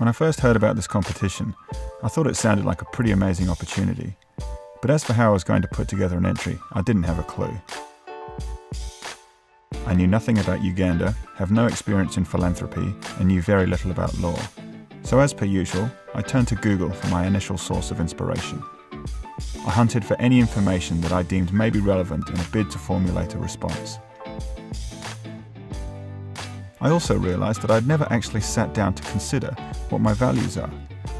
When I first heard about this competition, I thought it sounded like a pretty amazing opportunity. But as for how I was going to put together an entry, I didn't have a clue. I knew nothing about Uganda, have no experience in philanthropy, and knew very little about law. So as per usual, I turned to Google for my initial source of inspiration. I hunted for any information that I deemed may be relevant in a bid to formulate a response. I also realised that I'd never actually sat down to consider what my values are,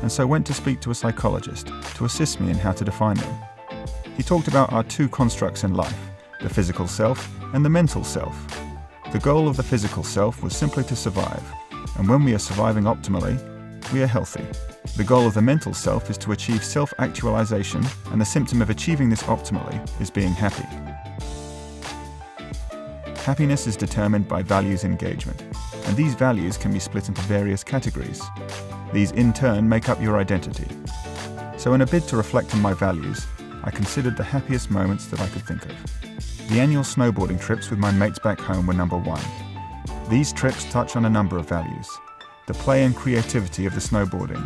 and so went to speak to a psychologist to assist me in how to define them. He talked about our two constructs in life, the physical self and the mental self. The goal of the physical self was simply to survive, and when we are surviving optimally, we are healthy. The goal of the mental self is to achieve self-actualization, and the symptom of achieving this optimally is being happy. Happiness is determined by values engagement, and these values can be split into various categories. These in turn make up your identity. So in a bid to reflect on my values, I considered the happiest moments that I could think of. The annual snowboarding trips with my mates back home were number one. These trips touch on a number of values: the play and creativity of the snowboarding,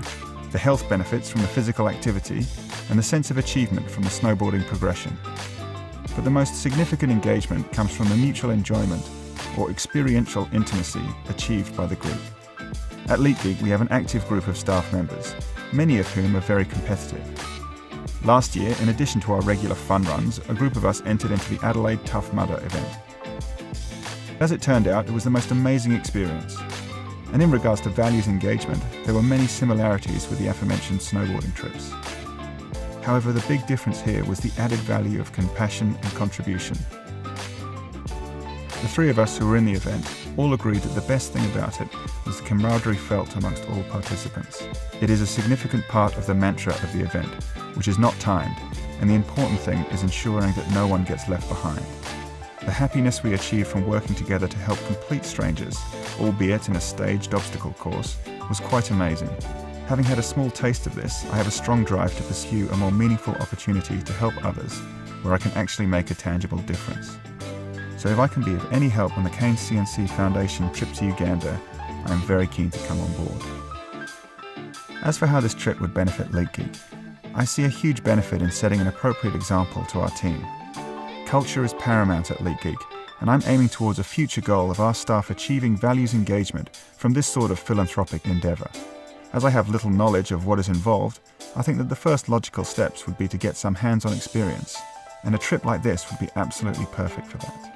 the health benefits from the physical activity, and the sense of achievement from the snowboarding progression. But the most significant engagement comes from the mutual enjoyment or experiential intimacy achieved by the group. At LeetGeek, we have an active group of staff members, many of whom are very competitive. Last year, in addition to our regular fun runs, a group of us entered into the Adelaide Tough Mudder event. As it turned out, it was the most amazing experience. And in regards to values engagement, there were many similarities with the aforementioned snowboarding trips. However, the big difference here was the added value of compassion and contribution. The three of us who were in the event all agreed that the best thing about it was the camaraderie felt amongst all participants. It is a significant part of the mantra of the event, which is not timed, and the important thing is ensuring that no one gets left behind. The happiness we achieve from working together to help complete strangers, albeit in a staged obstacle course, was quite amazing. Having had a small taste of this, I have a strong drive to pursue a more meaningful opportunity to help others, where I can actually make a tangible difference. So if I can be of any help on the Kain C+C Foundation trip to Uganda, I am very keen to come on board. As for how this trip would benefit LeetGeek, I see a huge benefit in setting an appropriate example to our team. Culture is paramount at LeetGeek, and I'm aiming towards a future goal of our staff achieving values engagement from this sort of philanthropic endeavour. As I have little knowledge of what is involved, I think that the first logical steps would be to get some hands-on experience, and a trip like this would be absolutely perfect for that.